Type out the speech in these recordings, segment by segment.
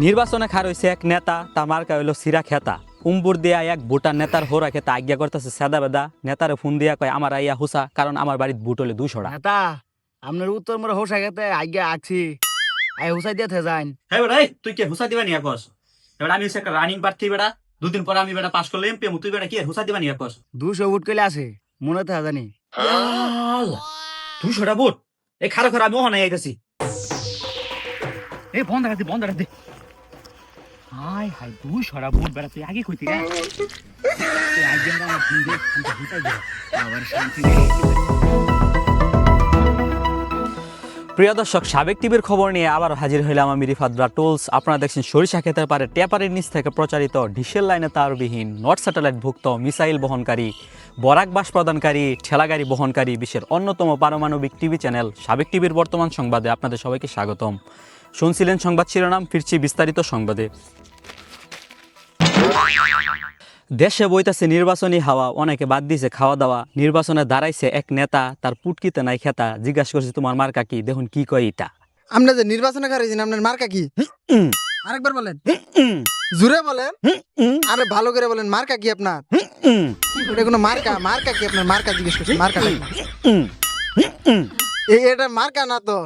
নির্বাচনে খার হইছে এক নেতা, তার মার্কা হইল সিরা খেতা। উম্বুর দিয়া এক ভুটান নেতার হোরা খেতা আজ্ঞা করতেছে সাদা বেদা। নেতারে ফোন দিয়া কয় আমার আইয়া হুসা, কারণ আমার বাড়ির বুট হলে 200 টাকা। নেতা আপনার উত্তর মোর হোসা গেতে আজ্ঞা আছি আই হুসাই দিয়ে থে যাইন। হ্যাঁ বেটা, তুই কে হুসা দিবা নিয়া কস? এবার আমি হচ্ছে একটা রানিং প্রার্থী বেটা, দুদিন পর আমি বেটা পাস করলে এমপি, তুই বেটা কি হুসা দিবা নিয়া কস? 200 উঠ কইলে আছে মনে থে জানি। 200টা বুট? এই খারো খারো আমি ওখানে আইতাছি। এই বন্ধ রাখ দে। হাই হাই 200টা বুট বেটা, তুই আগে কইতি রে। তুই আগে না ফোন দে, আমি হুসাই দে আবার শান্তি নেই। প্রিয় দর্শক, সাবেক টিভির খবর নিয়ে আবার হাজির হইলাম আমি রিফাত টুলস। আপনারা দেখছেন সরিষা ক্ষেতের পারে টেপারের নিচ থেকে প্রচারিত ডিশেল লাইনে তারবিহীন নর্থ স্যাটেলাইট ভুক্ত মিসাইল বহনকারী, বরাক বাস প্রদানকারী, ঠেলাগাড়ি বহনকারী বিশ্বের অন্যতম পারমাণবিক টিভি চ্যানেল সাবেক টিভির বর্তমান সংবাদে আপনাদের সবাইকে স্বাগতম। শুনছিলেন সংবাদ শিরোনাম, ফিরছি বিস্তারিত সংবাদে। দেশে বইতাছে নির্বাচনী হাওয়া, অনেকে বাদ দিয়েছে খাওয়া দাওয়া। নির্বাচনে দাঁড়াইছে এক নেতা, তার পুটকিতে নাই খেতা। জিজ্ঞাসা করছি তোমার মার্কা কি, দেখুন কি কয় এটা। আমরা যে নির্বাচনে খারাইছেন আপনার মার্কা কি? আরেকবার বলেন, জুড়ে বলেন, আরে ভালো করে বলেন মার্কা কি আপনার? এটা কোনো মার্কা কি আপনার? মার্কা জিজ্ঞেস করছি, মার্কা এটা মার্কা না তো।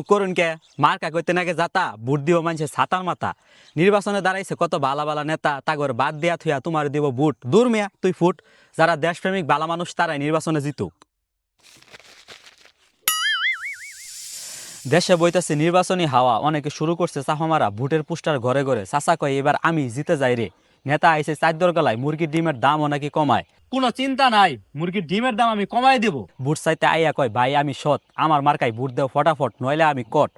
করুন কে মার্কা কইতে নাকি যাতা, ভোট দিব মানছে ছাতার মাথা। নির্বাচনে দাঁড়াইছে কত বালা বালা নেতা, তাগর বাদ দিয়া থুয়া তোমার দিব বুট। দূর মিয়া তুই ফুট। যারা দেশপ্রেমিক বালা মানুষ তারাই নির্বাচনে জিতুক। দেশে বইতাছে নির্বাচনী হাওয়া, অনেকে শুরু করছে চাফা মারা ভোটের পোস্টার ঘরে ঘরে। চাচা কয় এবার আমি জিতে যাই রে। নেতা আইছে চার গলায়, মুরগির ডিমের দামও নাকি কমায়। কোনো চিন্তা নাই, মুরগির ডিমের দাম আমি কমাই দেব। ভোট চাইতে আইয়া কয় ভাই আমি সৎ, আমার মার্কায় ভোট দেও ফটাফট, নইলে আমি কট।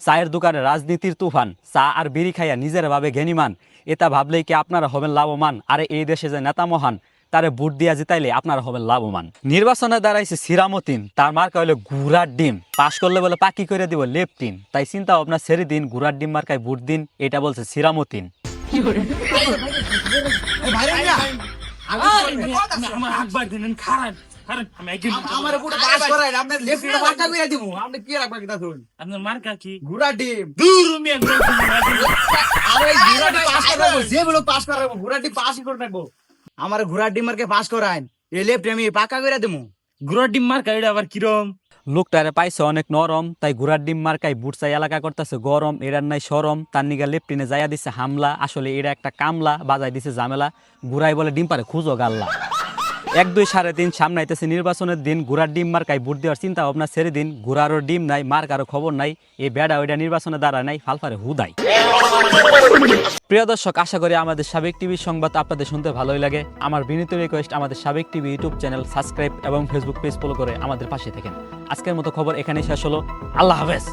চায়ের দোকানে রাজনীতির তুফান, চা আর বিড়ি খাইয়া নিজের ভাবে জ্ঞানীমান। এটা ভাবলেই কি আপনারা হবেন লাভবান? আরে এই দেশে যে নেতা মহান, তারে ভোট দিয়া জিতাইলে আপনারা হবেন লাভবান। নির্বাচনে দাঁড়াইছে সিরামতিন, তার মার্কা হইলো গুড়ার ডিম। পাশ করলে বলে পাকি করে দিব লেপটিন। তাই চিন্তা ভাবনা ছেড়ে দিন, গুড়ার ডিম মার্কায় ভোট দিন। এটা বলছে সিরামতিন। আপনার মার্কা কি? ঘোড়া ডিম। আমার ঘোড়া ডিম মার্কে পাস করাইন, এই লেফটে আমি পাকা করে দেবো। ঘোড়ার ডিম মার্কা এটা আবার কিরম? লোকটারে পাইছে অনেক নরম, তাই ঘোড়ার ডিম মার্কায় বুট চাই এলাকা করতেছে গরম। এরার নাই সরম, তার নিগা লেপটিনে যাইয়া দিছে হামলা। আসলে এটা একটা কামলা, বাজাই দিছে ঝামেলা। ঘুরাই বলে ডিম পারে খুঁজো গাল্লা। 1, 2, 3.5 সামনে আইতেছে নির্বাচনের দিন। ঘোড়ার ডিম মার্কায় ভোট দেওয়ার চিন্তা ভাবনা ছেড়ে দিন। ঘোড়ারও ডিম নাই, মার্কারও খবর নাই। এই বেড়া ওইটা নির্বাচনে দাঁড়ায় নাই, ফালফারে হুদাই। প্রিয় দর্শক, আশা করি আমাদের সাবেক টিভির সংবাদ আপনাদের শুনতে ভালোই লাগে। আমার বিনীত রিকোয়েস্ট, আমাদের সাবেক টিভি ইউটিউব চ্যানেল সাবস্ক্রাইব এবং ফেসবুক পেজ ফলো করে আমাদের পাশে থাকেন। আজকের মতো খবর এখানেই শেষ হলো। আল্লাহ হাফেজ।